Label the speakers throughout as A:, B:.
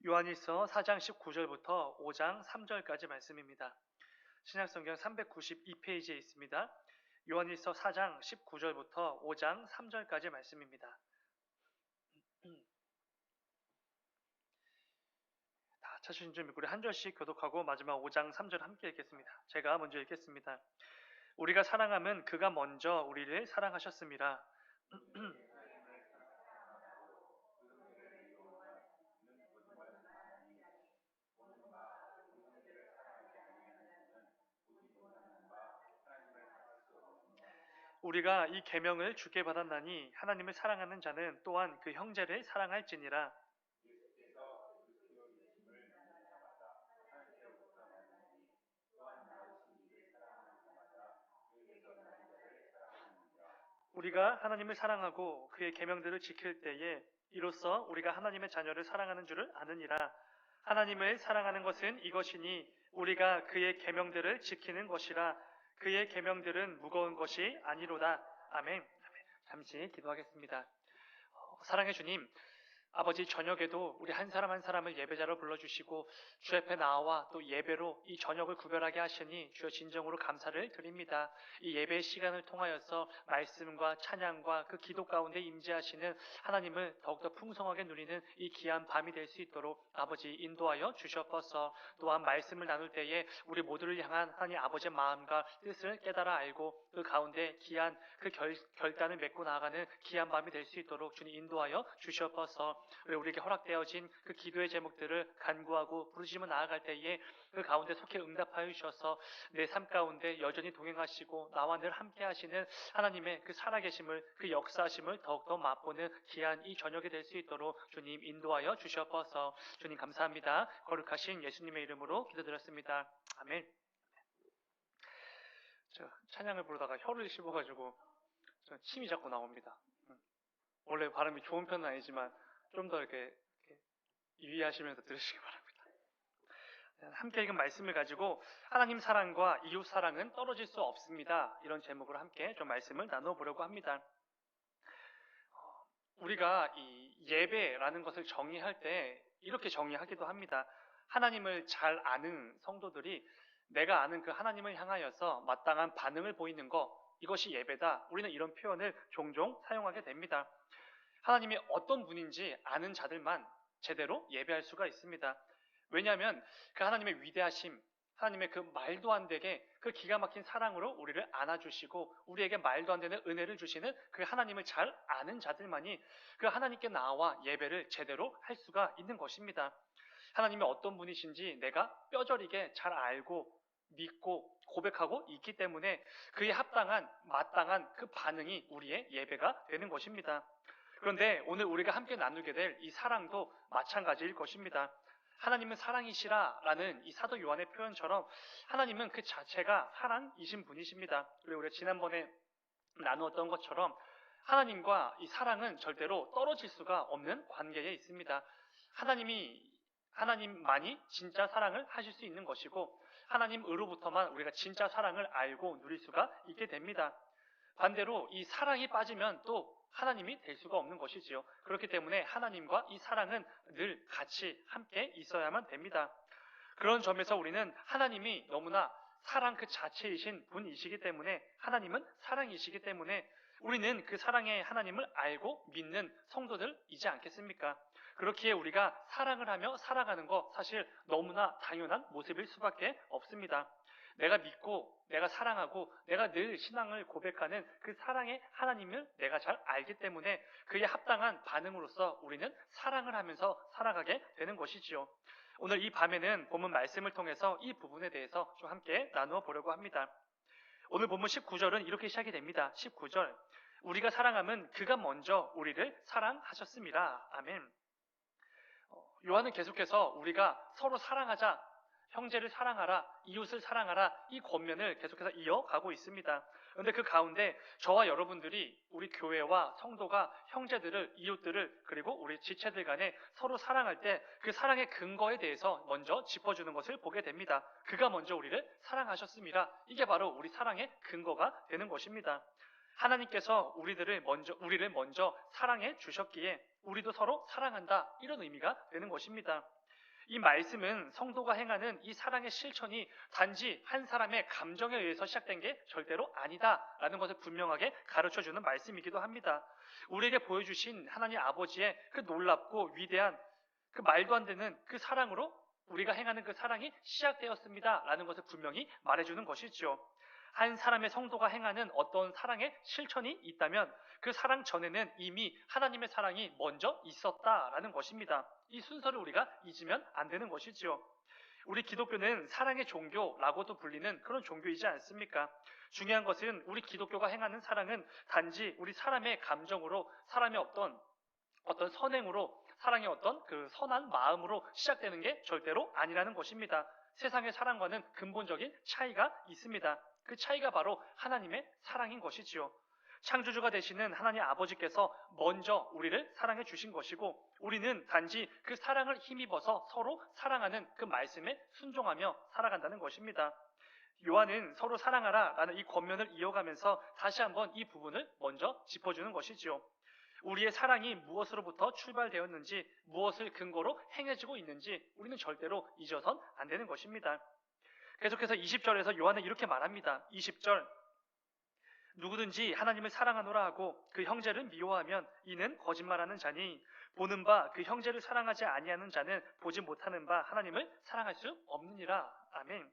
A: 요한일서 4장 19절부터 5장 3절까지 말씀입니다. 신약성경 392페이지에 있습니다. 요한일서 4장 19절부터 5장 3절까지 말씀입니다. 다 찾으신 줄 믿고 우리 한 절씩 교독하고 마지막 5장 3절 함께 읽겠습니다. 제가 먼저 읽겠습니다. 우리가 사랑하면 그가 먼저 우리를 사랑하셨습니다. 우리가 이 계명을 주께 받았나니 하나님을 사랑하는 자는 또한 그 형제를 사랑할지니라. 우리가 하나님을 사랑하고 그의 계명들을 지킬 때에 이로써 우리가 하나님의 자녀를 사랑하는 줄을 아느니라. 하나님을 사랑하는 것은 이것이니 우리가 그의 계명들을 지키는 것이라. 그의 계명들은 무거운 것이 아니로다. 아멘. 잠시 기도하겠습니다. 사랑해 주님, 아버지 저녁에도 우리 한 사람 한 사람을 예배자로 불러주시고 주 앞에 나와 또 예배로 이 저녁을 구별하게 하시니 주여 진정으로 감사를 드립니다. 이 예배의 시간을 통하여서 말씀과 찬양과 그 기도 가운데 임재하시는 하나님을 더욱더 풍성하게 누리는 이 귀한 밤이 될 수 있도록 아버지 인도하여 주시옵소서. 또한 말씀을 나눌 때에 우리 모두를 향한 하나님 아버지의 마음과 뜻을 깨달아 알고 그 가운데 귀한 그 결단을 맺고 나아가는 귀한 밤이 될 수 있도록 주님 인도하여 주시옵소서. 우리에게 허락되어진 그 기도의 제목들을 간구하고 부르짖어 나아갈 때에 그 가운데 속히 응답하여 주셔서 내 삶 가운데 여전히 동행하시고 나와 늘 함께 하시는 하나님의 그 살아계심을 그 역사하심을 더욱더 맛보는 귀한 이 저녁이 될 수 있도록 주님 인도하여 주시옵소서. 주님 감사합니다. 거룩하신 예수님의 이름으로 기도드렸습니다. 아멘. 저 찬양을 부르다가 혀를 씹어가지고 침이 자꾸 나옵니다. 원래 발음이 좋은 편은 아니지만 좀 더 이렇게 유의하시면서 들으시기 바랍니다. 함께 읽은 말씀을 가지고 하나님 사랑과 이웃 사랑은 떨어질 수 없습니다. 이런 제목으로 함께 좀 말씀을 나눠보려고 합니다. 우리가 이 예배라는 것을 정의할 때 이렇게 정의하기도 합니다. 하나님을 잘 아는 성도들이 내가 아는 그 하나님을 향하여서 마땅한 반응을 보이는 것, 이것이 예배다. 우리는 이런 표현을 종종 사용하게 됩니다. 하나님이 어떤 분인지 아는 자들만 제대로 예배할 수가 있습니다. 왜냐하면 그 하나님의 위대하심, 하나님의 그 말도 안 되게 그 기가 막힌 사랑으로 우리를 안아주시고 우리에게 말도 안 되는 은혜를 주시는 그 하나님을 잘 아는 자들만이 그 하나님께 나와 예배를 제대로 할 수가 있는 것입니다. 하나님이 어떤 분이신지 내가 뼈저리게 잘 알고 믿고 고백하고 있기 때문에 그에 합당한 마땅한 그 반응이 우리의 예배가 되는 것입니다. 그런데 오늘 우리가 함께 나누게 될 이 사랑도 마찬가지일 것입니다. 하나님은 사랑이시라 라는 이 사도 요한의 표현처럼 하나님은 그 자체가 사랑이신 분이십니다. 그리고 우리가 지난번에 나누었던 것처럼 하나님과 이 사랑은 절대로 떨어질 수가 없는 관계에 있습니다. 하나님만이 진짜 사랑을 하실 수 있는 것이고 하나님으로부터만 우리가 진짜 사랑을 알고 누릴 수가 있게 됩니다. 반대로 이 사랑이 빠지면 또 하나님이 될 수가 없는 것이지요. 그렇기 때문에 하나님과 이 사랑은 늘 같이 함께 있어야만 됩니다. 그런 점에서 우리는 하나님이 너무나 사랑 그 자체이신 분이시기 때문에 하나님은 사랑이시기 때문에 우리는 그 사랑의 하나님을 알고 믿는 성도들이지 않겠습니까? 그렇기에 우리가 사랑을 하며 살아가는 것 사실 너무나 당연한 모습일 수밖에 없습니다. 내가 믿고 내가 사랑하고 내가 늘 신앙을 고백하는 그 사랑의 하나님을 내가 잘 알기 때문에 그에 합당한 반응으로서 우리는 사랑을 하면서 살아가게 되는 것이지요. 오늘 이 밤에는 본문 말씀을 통해서 이 부분에 대해서 좀 함께 나누어 보려고 합니다. 오늘 본문 19절은 이렇게 시작이 됩니다. 19절 우리가 사랑하면 그가 먼저 우리를 사랑하셨습니다. 아멘. 요한은 계속해서 우리가 서로 사랑하자, 형제를 사랑하라, 이웃을 사랑하라 이 권면을 계속해서 이어가고 있습니다. 그런데 그 가운데 저와 여러분들이 우리 교회와 성도가 형제들을, 이웃들을 그리고 우리 지체들 간에 서로 사랑할 때 그 사랑의 근거에 대해서 먼저 짚어주는 것을 보게 됩니다. 그가 먼저 우리를 사랑하셨습니다. 이게 바로 우리 사랑의 근거가 되는 것입니다. 하나님께서 우리를 먼저 사랑해 주셨기에 우리도 서로 사랑한다 이런 의미가 되는 것입니다. 이 말씀은 성도가 행하는 이 사랑의 실천이 단지 한 사람의 감정에 의해서 시작된 게 절대로 아니다라는 것을 분명하게 가르쳐주는 말씀이기도 합니다. 우리에게 보여주신 하나님 아버지의 그 놀랍고 위대한 그 말도 안 되는 그 사랑으로 우리가 행하는 그 사랑이 시작되었습니다라는 것을 분명히 말해주는 것이죠. 한 사람의 성도가 행하는 어떤 사랑의 실천이 있다면 그 사랑 전에는 이미 하나님의 사랑이 먼저 있었다라는 것입니다. 이 순서를 우리가 잊으면 안 되는 것이지요. 우리 기독교는 사랑의 종교라고도 불리는 그런 종교이지 않습니까? 중요한 것은 우리 기독교가 행하는 사랑은 단지 우리 사람의 감정으로, 사람의 어떤 선행으로, 사랑의 어떤 그 선한 마음으로 시작되는 게 절대로 아니라는 것입니다. 세상의 사랑과는 근본적인 차이가 있습니다. 그 차이가 바로 하나님의 사랑인 것이지요. 창조주가 되시는 하나님 아버지께서 먼저 우리를 사랑해 주신 것이고, 우리는 단지 그 사랑을 힘입어서 서로 사랑하는 그 말씀에 순종하며 살아간다는 것입니다. 요한은 서로 사랑하라 라는 이 권면을 이어가면서 다시 한번 이 부분을 먼저 짚어주는 것이지요. 우리의 사랑이 무엇으로부터 출발되었는지, 무엇을 근거로 행해지고 있는지 우리는 절대로 잊어선 안 되는 것입니다. 계속해서 20절에서 요한은 이렇게 말합니다. 20절, 누구든지 하나님을 사랑하노라 하고 그 형제를 미워하면 이는 거짓말하는 자니, 보는 바 그 형제를 사랑하지 아니하는 자는 보지 못하는 바 하나님을 사랑할 수 없느니라. 아멘.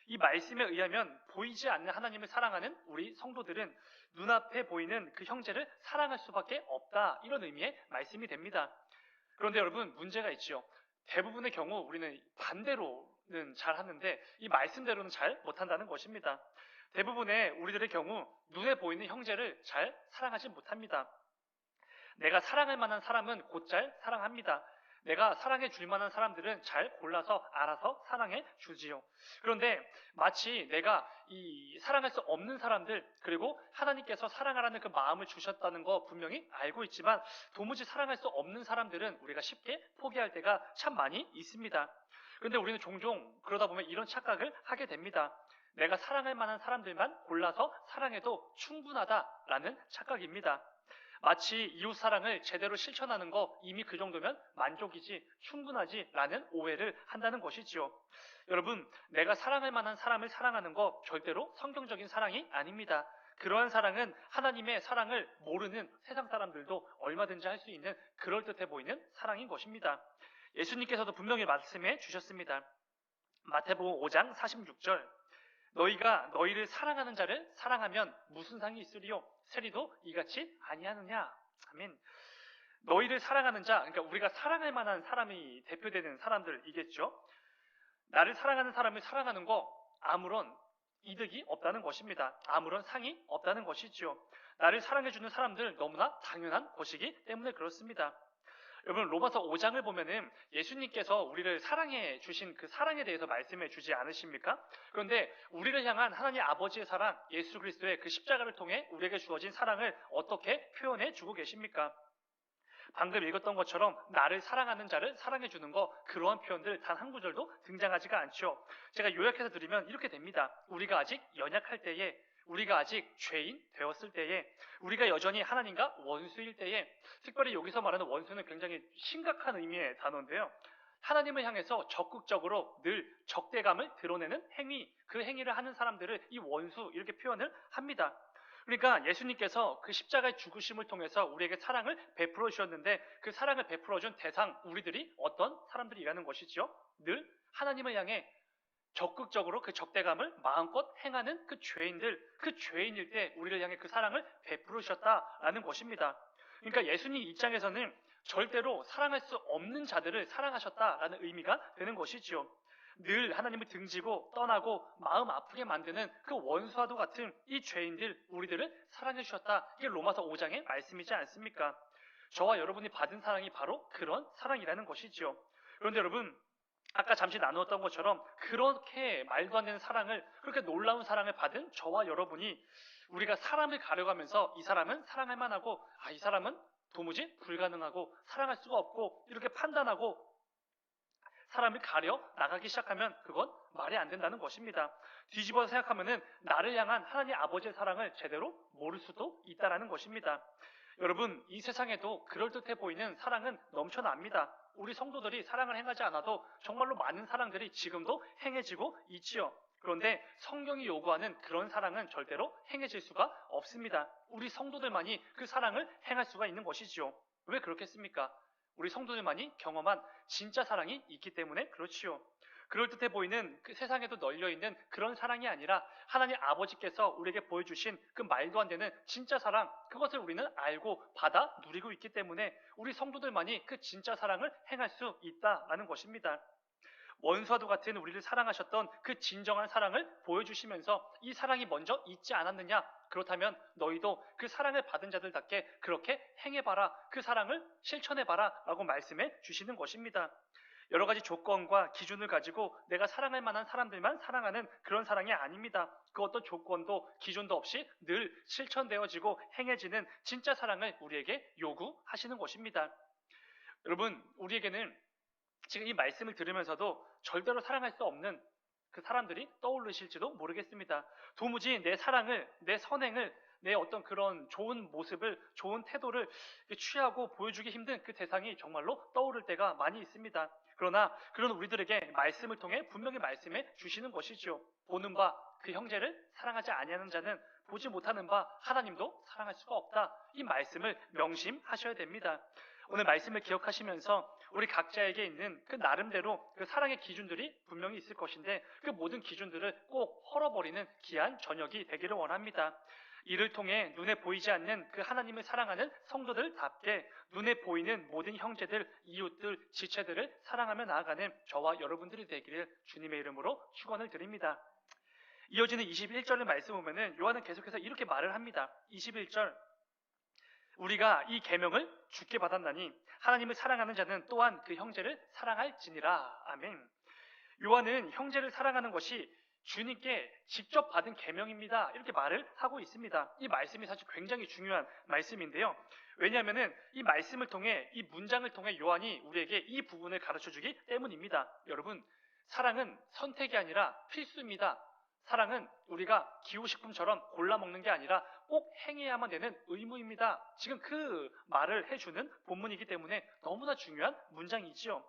A: 이 말씀에 의하면 보이지 않는 하나님을 사랑하는 우리 성도들은 눈앞에 보이는 그 형제를 사랑할 수밖에 없다, 이런 의미의 말씀이 됩니다. 그런데 여러분, 문제가 있죠. 대부분의 경우 우리는 반대로는 잘 하는데 이 말씀대로는 잘 못한다는 것입니다. 대부분의 우리들의 경우 눈에 보이는 형제를 잘 사랑하지 못합니다. 내가 사랑할 만한 사람은 곧잘 사랑합니다. 내가 사랑해 줄 만한 사람들은 잘 골라서 알아서 사랑해 주지요. 그런데 마치 내가 이 사랑할 수 없는 사람들, 그리고 하나님께서 사랑하라는 그 마음을 주셨다는 거 분명히 알고 있지만 도무지 사랑할 수 없는 사람들은 우리가 쉽게 포기할 때가 참 많이 있습니다. 그런데 우리는 종종 그러다 보면 이런 착각을 하게 됩니다. 내가 사랑할 만한 사람들만 골라서 사랑해도 충분하다라는 착각입니다. 마치 이웃사랑을 제대로 실천하는 거 이미 그 정도면 만족이지, 충분하지 라는 오해를 한다는 것이지요. 여러분, 내가 사랑할 만한 사람을 사랑하는 거 절대로 성경적인 사랑이 아닙니다. 그러한 사랑은 하나님의 사랑을 모르는 세상 사람들도 얼마든지 할 수 있는 그럴듯해 보이는 사랑인 것입니다. 예수님께서도 분명히 말씀해 주셨습니다. 마태복음 5장 46절, 너희가 너희를 사랑하는 자를 사랑하면 무슨 상이 있으리요? 세리도 이같이 아니하느냐? 아멘. 너희를 사랑하는 자, 그러니까 우리가 사랑할 만한 사람이 대표되는 사람들이겠죠. 나를 사랑하는 사람을 사랑하는 거 아무런 이득이 없다는 것입니다. 아무런 상이 없다는 것이죠. 나를 사랑해주는 사람들 너무나 당연한 것이기 때문에 그렇습니다. 여러분, 로마서 5장을 보면은 예수님께서 우리를 사랑해 주신 그 사랑에 대해서 말씀해 주지 않으십니까? 그런데 우리를 향한 하나님 아버지의 사랑, 예수 그리스도의 그 십자가를 통해 우리에게 주어진 사랑을 어떻게 표현해 주고 계십니까? 방금 읽었던 것처럼 나를 사랑하는 자를 사랑해 주는 거, 그러한 표현들 단 한 구절도 등장하지가 않죠. 제가 요약해서 드리면 이렇게 됩니다. 우리가 아직 연약할 때에, 우리가 아직 죄인 되었을 때에, 우리가 여전히 하나님과 원수일 때에, 특별히 여기서 말하는 원수는 굉장히 심각한 의미의 단어인데요. 하나님을 향해서 적극적으로 늘 적대감을 드러내는 행위, 그 행위를 하는 사람들을 이 원수, 이렇게 표현을 합니다. 그러니까 예수님께서 그 십자가의 죽으심을 통해서 우리에게 사랑을 베풀어 주셨는데, 그 사랑을 베풀어 준 대상, 우리들이 어떤 사람들이라는 것이죠. 늘 하나님을 향해 적극적으로 그 적대감을 마음껏 행하는 그 죄인들, 그 죄인일 때 우리를 향해 그 사랑을 베풀으셨다라는 것입니다. 그러니까 예수님 입장에서는 절대로 사랑할 수 없는 자들을 사랑하셨다라는 의미가 되는 것이지요. 늘 하나님을 등지고 떠나고 마음 아프게 만드는 그 원수와도 같은 이 죄인들, 우리들을 사랑해 주셨다. 이게 로마서 5장의 말씀이지 않습니까? 저와 여러분이 받은 사랑이 바로 그런 사랑이라는 것이지요. 그런데 여러분, 아까 잠시 나누었던 것처럼 그렇게 말도 안 되는 사랑을, 그렇게 놀라운 사랑을 받은 저와 여러분이 우리가 사람을 가려가면서 이 사람은 사랑할 만하고 이 사람은 도무지 불가능하고 사랑할 수가 없고 이렇게 판단하고 사람을 가려 나가기 시작하면 그건 말이 안 된다는 것입니다. 뒤집어서 생각하면은 나를 향한 하나님 아버지의 사랑을 제대로 모를 수도 있다는 것입니다. 여러분, 이 세상에도 그럴듯해 보이는 사랑은 넘쳐납니다. 우리 성도들이 사랑을 행하지 않아도 정말로 많은 사랑들이 지금도 행해지고 있지요. 그런데 성경이 요구하는 그런 사랑은 절대로 행해질 수가 없습니다. 우리 성도들만이 그 사랑을 행할 수가 있는 것이지요. 왜 그렇겠습니까? 우리 성도들만이 경험한 진짜 사랑이 있기 때문에 그렇지요. 그럴듯해 보이는 그 세상에도 널려있는 그런 사랑이 아니라 하나님 아버지께서 우리에게 보여주신 그 말도 안 되는 진짜 사랑, 그것을 우리는 알고 받아 누리고 있기 때문에 우리 성도들만이 그 진짜 사랑을 행할 수 있다라는 것입니다. 원수와도 같은 우리를 사랑하셨던 그 진정한 사랑을 보여주시면서 이 사랑이 먼저 있지 않았느냐? 그렇다면 너희도 그 사랑을 받은 자들답게 그렇게 행해봐라. 그 사랑을 실천해봐라. 라고 말씀해 주시는 것입니다. 여러 가지 조건과 기준을 가지고 내가 사랑할 만한 사람들만 사랑하는 그런 사랑이 아닙니다. 그 어떤 조건도 기준도 없이 늘 실천되어지고 행해지는 진짜 사랑을 우리에게 요구하시는 것입니다. 여러분, 우리에게는 지금 이 말씀을 들으면서도 절대로 사랑할 수 없는 그 사람들이 떠오르실지도 모르겠습니다. 도무지 내 사랑을, 내 선행을, 내 어떤 그런 좋은 모습을, 좋은 태도를 취하고 보여주기 힘든 그 대상이 정말로 떠오를 때가 많이 있습니다. 그러나 그런 우리들에게 말씀을 통해 분명히 말씀해 주시는 것이지요. 보는 바 그 형제를 사랑하지 아니하는 자는 보지 못하는 바 하나님도 사랑할 수가 없다. 이 말씀을 명심하셔야 됩니다. 오늘 말씀을 기억하시면서 우리 각자에게 있는 그 나름대로 그 사랑의 기준들이 분명히 있을 것인데 그 모든 기준들을 꼭 헐어버리는 귀한 저녁이 되기를 원합니다. 이를 통해 눈에 보이지 않는 그 하나님을 사랑하는 성도들답게 눈에 보이는 모든 형제들, 이웃들, 지체들을 사랑하며 나아가는 저와 여러분들이 되기를 주님의 이름으로 축원을 드립니다. 이어지는 21절의 말씀 보면은 요한은 계속해서 이렇게 말을 합니다. 21절, 우리가 이 계명을 주께 받았나니 하나님을 사랑하는 자는 또한 그 형제를 사랑할지니라. 아멘. 요한은 형제를 사랑하는 것이 주님께 직접 받은 계명입니다. 이렇게 말을 하고 있습니다. 이 말씀이 사실 굉장히 중요한 말씀인데요. 왜냐하면 이 말씀을 통해, 이 문장을 통해 요한이 우리에게 이 부분을 가르쳐주기 때문입니다. 여러분, 사랑은 선택이 아니라 필수입니다. 사랑은 우리가 기호식품처럼 골라 먹는 게 아니라 꼭 행해야만 되는 의무입니다. 지금 그 말을 해주는 본문이기 때문에 너무나 중요한 문장이지요.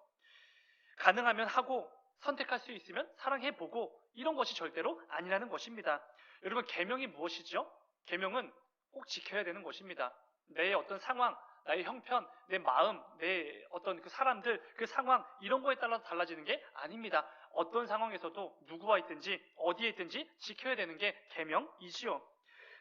A: 가능하면 하고 선택할 수 있으면 사랑해보고 이런 것이 절대로 아니라는 것입니다. 여러분, 계명이 무엇이죠? 계명은 꼭 지켜야 되는 것입니다. 내 어떤 상황, 나의 형편, 내 마음, 내 어떤 그 사람들, 그 상황 이런 거에 따라서 달라지는 게 아닙니다. 어떤 상황에서도 누구와 있든지 어디에 있든지 지켜야 되는 게 계명이지요.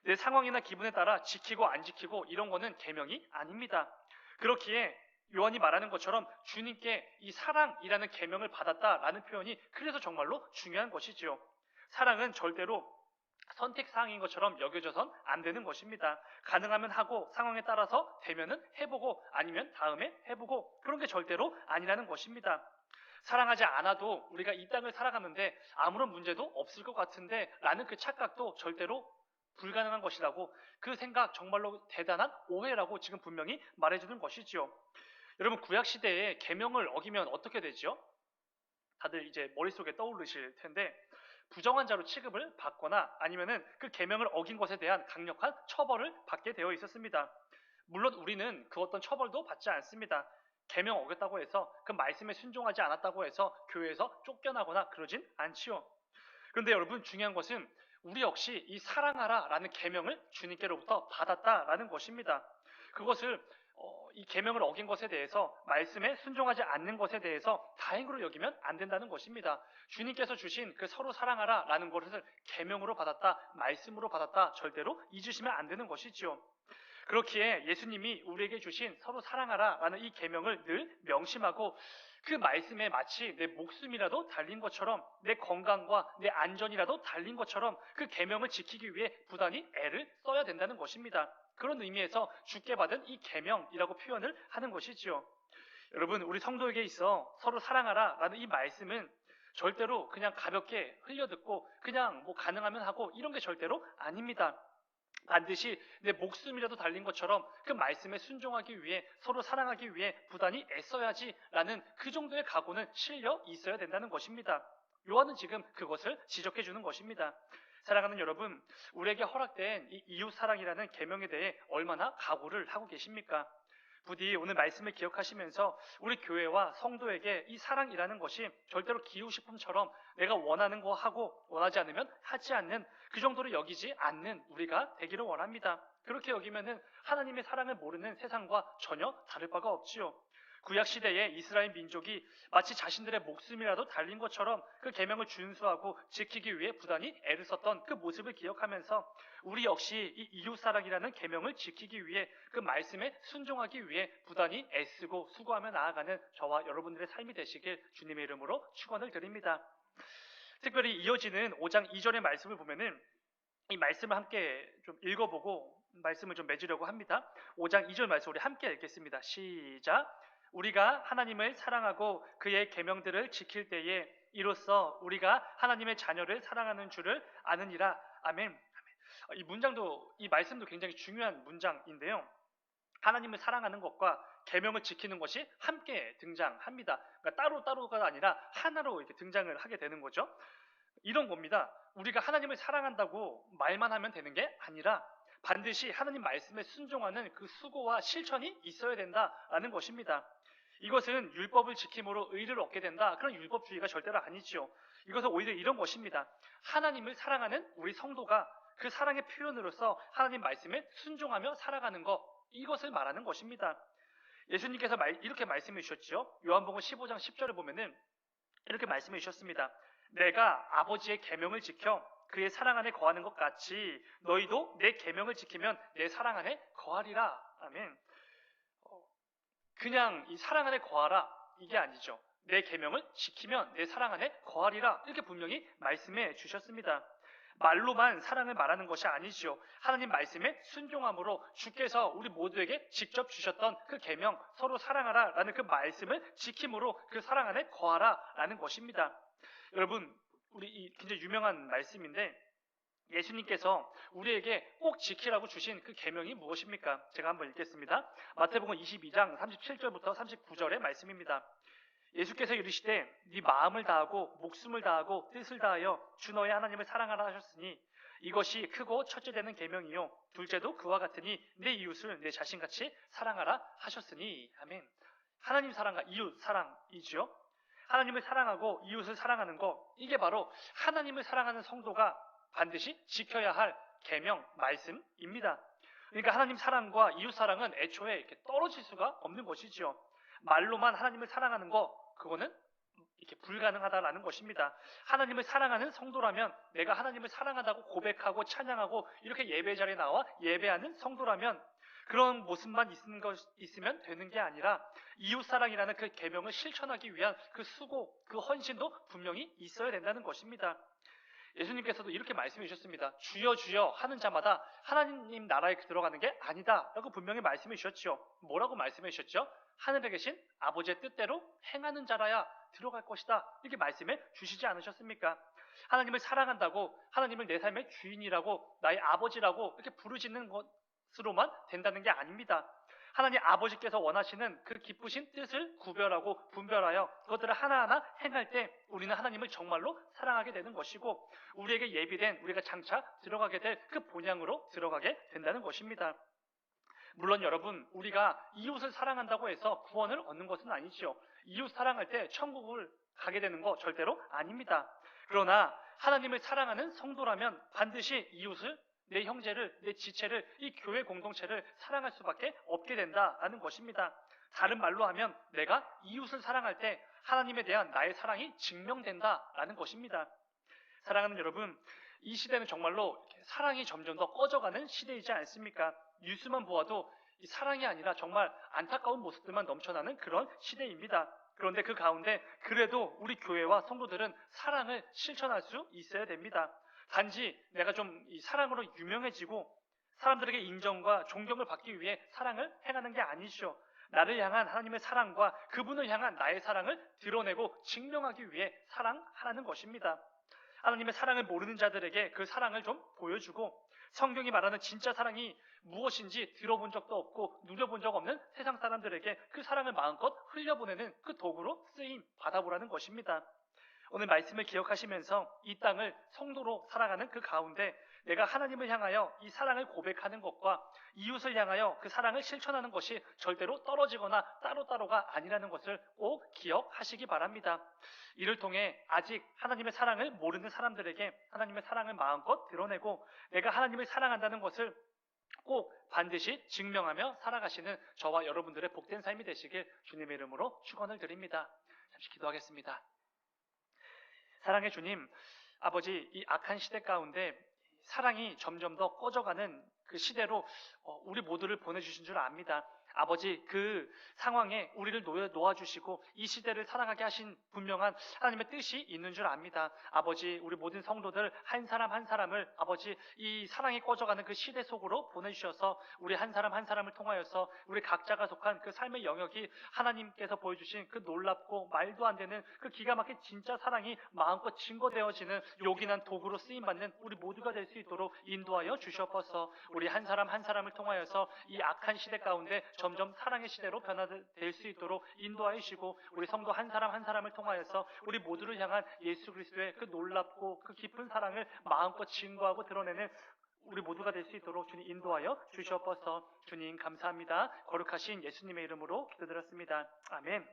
A: 내 상황이나 기분에 따라 지키고 안 지키고 이런 거는 계명이 아닙니다. 그렇기에 요한이 말하는 것처럼 주님께 이 사랑이라는 계명을 받았다라는 표현이 그래서 정말로 중요한 것이지요. 사랑은 절대로 선택사항인 것처럼 여겨져선 안 되는 것입니다. 가능하면 하고 상황에 따라서 되면은 해보고 아니면 다음에 해보고 그런 게 절대로 아니라는 것입니다. 사랑하지 않아도 우리가 이 땅을 살아가는데 아무런 문제도 없을 것 같은데 라는 그 착각도 절대로 불가능한 것이라고, 그 생각 정말로 대단한 오해라고 지금 분명히 말해주는 것이지요. 여러분, 구약시대에 계명을 어기면 어떻게 되죠? 다들 이제 머릿속에 떠오르실 텐데 부정한 자로 취급을 받거나 아니면은 그 계명을 어긴 것에 대한 강력한 처벌을 받게 되어 있었습니다. 물론 우리는 그 어떤 처벌도 받지 않습니다. 계명 어겼다고 해서 그 말씀에 순종하지 않았다고 해서 교회에서 쫓겨나거나 그러진 않지요. 그런데 여러분, 중요한 것은 우리 역시 이 사랑하라 라는 계명을 주님께로부터 받았다라는 것입니다. 그것을 이 계명을 어긴 것에 대해서, 말씀에 순종하지 않는 것에 대해서 다행으로 여기면 안 된다는 것입니다. 주님께서 주신 그 서로 사랑하라 라는 것을 계명으로 받았다, 말씀으로 받았다 절대로 잊으시면 안 되는 것이지요. 그렇기에 예수님이 우리에게 주신 서로 사랑하라 라는 이 계명을 늘 명심하고 그 말씀에 마치 내 목숨이라도 달린 것처럼, 내 건강과 내 안전이라도 달린 것처럼 그 계명을 지키기 위해 부단히 애를 써야 된다는 것입니다. 그런 의미에서 주께 받은 이 계명이라고 표현을 하는 것이지요. 여러분, 우리 성도에게 있어 서로 사랑하라 라는 이 말씀은 절대로 그냥 가볍게 흘려듣고 그냥 뭐 가능하면 하고 이런 게 절대로 아닙니다. 반드시 내 목숨이라도 달린 것처럼 그 말씀에 순종하기 위해, 서로 사랑하기 위해 부단히 애써야지라는 그 정도의 각오는 실려 있어야 된다는 것입니다. 요한은 지금 그것을 지적해 주는 것입니다. 사랑하는 여러분, 우리에게 허락된 이 이웃사랑이라는 계명에 대해 얼마나 각오를 하고 계십니까? 부디 오늘 말씀을 기억하시면서 우리 교회와 성도에게 이 사랑이라는 것이 절대로 기호식품처럼 내가 원하는 거 하고 원하지 않으면 하지 않는 그 정도로 여기지 않는 우리가 되기를 원합니다. 그렇게 여기면은 하나님의 사랑을 모르는 세상과 전혀 다를 바가 없지요. 구약 시대에 이스라엘 민족이 마치 자신들의 목숨이라도 달린 것처럼 그 계명을 준수하고 지키기 위해 부단히 애를 썼던 그 모습을 기억하면서 우리 역시 이 이웃사랑이라는 계명을 지키기 위해 그 말씀에 순종하기 위해 부단히 애쓰고 수고하며 나아가는 저와 여러분들의 삶이 되시길 주님의 이름으로 축원을 드립니다. 특별히 이어지는 5장 2절의 말씀을 보면은 이 말씀을 함께 좀 읽어보고 말씀을 좀 맺으려고 합니다. 5장 2절 말씀 우리 함께 읽겠습니다. 시작. 우리가 하나님을 사랑하고 그의 계명들을 지킬 때에 이로써 우리가 하나님의 자녀를 사랑하는 줄을 아느니라. 아멘. 이 문장도 이 말씀도 굉장히 중요한 문장인데요. 하나님을 사랑하는 것과 계명을 지키는 것이 함께 등장합니다. 그러니까 따로따로가 아니라 하나로 이렇게 등장을 하게 되는 거죠. 이런 겁니다. 우리가 하나님을 사랑한다고 말만 하면 되는 게 아니라 반드시 하나님 말씀에 순종하는 그 수고와 실천이 있어야 된다라는 것입니다. 이것은 율법을 지킴으로 의를 얻게 된다. 그런 율법주의가 절대로 아니지요. 이것은 오히려 이런 것입니다. 하나님을 사랑하는 우리 성도가 그 사랑의 표현으로서 하나님 말씀에 순종하며 살아가는 것, 이것을 말하는 것입니다. 예수님께서 이렇게 말씀해 주셨죠. 요한복음 15장 10절을 보면은 이렇게 말씀해 주셨습니다. 내가 아버지의 계명을 지켜 그의 사랑 안에 거하는 것 같이 너희도 내 계명을 지키면 내 사랑 안에 거하리라. 아멘. 그냥 이 사랑 안에 거하라 이게 아니죠. 내 계명을 지키면 내 사랑 안에 거하리라 이렇게 분명히 말씀해 주셨습니다. 말로만 사랑을 말하는 것이 아니지요. 하나님 말씀에 순종함으로 주께서 우리 모두에게 직접 주셨던 그 계명 서로 사랑하라라는 그 말씀을 지킴으로 그 사랑 안에 거하라라는 것입니다. 여러분 우리 이 굉장히 유명한 말씀인데 예수님께서 우리에게 꼭 지키라고 주신 그 계명이 무엇입니까? 제가 한번 읽겠습니다. 마태복음 22장 37절부터 39절의 말씀입니다. 예수께서 이르시되 네 마음을 다하고 목숨을 다하고 뜻을 다하여 주 너의 하나님을 사랑하라 하셨으니 이것이 크고 첫째 되는 계명이요 둘째도 그와 같으니 내 이웃을 내 자신같이 사랑하라 하셨으니. 아멘. 하나님 사랑과 이웃 사랑이지요. 하나님을 사랑하고 이웃을 사랑하는 것, 이게 바로 하나님을 사랑하는 성도가 반드시 지켜야 할 계명, 말씀입니다. 그러니까 하나님 사랑과 이웃 사랑은 애초에 이렇게 떨어질 수가 없는 것이지요. 말로만 하나님을 사랑하는 것, 그거는 이렇게 불가능하다라는 것입니다. 하나님을 사랑하는 성도라면, 내가 하나님을 사랑한다고 고백하고 찬양하고 이렇게 예배 자리에 나와 예배하는 성도라면 그런 모습만 있으면 되는 게 아니라 이웃사랑이라는 그 계명을 실천하기 위한 그 수고, 그 헌신도 분명히 있어야 된다는 것입니다. 예수님께서도 이렇게 말씀해 주셨습니다. 주여 주여 하는 자마다 하나님 나라에 들어가는 게 아니다 라고 분명히 말씀해 주셨죠. 뭐라고 말씀해 주셨죠? 하늘에 계신 아버지의 뜻대로 행하는 자라야 들어갈 것이다 이렇게 말씀해 주시지 않으셨습니까? 하나님을 사랑한다고 하나님을 내 삶의 주인이라고 나의 아버지라고 이렇게 부르짖는 것으로만 된다는 게 아닙니다. 하나님 아버지께서 원하시는 그 기쁘신 뜻을 구별하고 분별하여 그것들을 하나하나 행할 때 우리는 하나님을 정말로 사랑하게 되는 것이고 우리에게 예비된 우리가 장차 들어가게 될 그 본향으로 들어가게 된다는 것입니다. 물론 여러분 우리가 이웃을 사랑한다고 해서 구원을 얻는 것은 아니죠. 이웃 사랑할 때 천국을 가게 되는 거 절대로 아닙니다. 그러나 하나님을 사랑하는 성도라면 반드시 이웃을 내 형제를, 내 지체를, 이 교회 공동체를 사랑할 수밖에 없게 된다라는 것입니다. 다른 말로 하면 내가 이웃을 사랑할 때 하나님에 대한 나의 사랑이 증명된다라는 것입니다. 사랑하는 여러분, 이 시대는 정말로 사랑이 점점 더 꺼져가는 시대이지 않습니까? 뉴스만 보아도 이 사랑이 아니라 정말 안타까운 모습들만 넘쳐나는 그런 시대입니다. 그런데 그 가운데 그래도 우리 교회와 성도들은 사랑을 실천할 수 있어야 됩니다. 단지 내가 좀 이 사랑으로 유명해지고 사람들에게 인정과 존경을 받기 위해 사랑을 행하는 게 아니죠. 나를 향한 하나님의 사랑과 그분을 향한 나의 사랑을 드러내고 증명하기 위해 사랑하라는 것입니다. 하나님의 사랑을 모르는 자들에게 그 사랑을 좀 보여주고 성경이 말하는 진짜 사랑이 무엇인지 들어본 적도 없고 누려본 적 없는 세상 사람들에게 그 사랑을 마음껏 흘려보내는 그 도구로 쓰임 받아보라는 것입니다. 오늘 말씀을 기억하시면서 이 땅을 성도로 살아가는 그 가운데 내가 하나님을 향하여 이 사랑을 고백하는 것과 이웃을 향하여 그 사랑을 실천하는 것이 절대로 떨어지거나 따로따로가 아니라는 것을 꼭 기억하시기 바랍니다. 이를 통해 아직 하나님의 사랑을 모르는 사람들에게 하나님의 사랑을 마음껏 드러내고 내가 하나님을 사랑한다는 것을 꼭 반드시 증명하며 살아가시는 저와 여러분들의 복된 삶이 되시길 주님의 이름으로 축원을 드립니다. 잠시 기도하겠습니다. 사랑의 주님, 아버지, 이 악한 시대 가운데 사랑이 점점 더 꺼져가는 그 시대로 우리 모두를 보내주신 줄 압니다. 아버지, 그 상황에 우리를 놓아주시고 이 시대를 살아가게 하신 분명한 하나님의 뜻이 있는 줄 압니다. 아버지, 우리 모든 성도들 한 사람 한 사람을 아버지 이 사랑이 꺼져가는 그 시대 속으로 보내주셔서 우리 한 사람 한 사람을 통하여서 우리 각자가 속한 그 삶의 영역이 하나님께서 보여주신 그 놀랍고 말도 안 되는 그 기가 막힌 진짜 사랑이 마음껏 증거되어지는 요긴한 도구로 쓰임받는 우리 모두가 될 수 있도록 인도하여 주시옵소서. 우리 한 사람 한 사람을 통하여서 이 악한 시대 가운데 점점 사랑의 시대로 변화될 수 있도록 인도하여 주시고 우리 성도 한 사람 한 사람을 통하여서 우리 모두를 향한 예수 그리스도의 그 놀랍고 그 깊은 사랑을 마음껏 증거하고 드러내는 우리 모두가 될 수 있도록 주님 인도하여 주시옵소서. 주님 감사합니다. 거룩하신 예수님의 이름으로 기도드렸습니다. 아멘.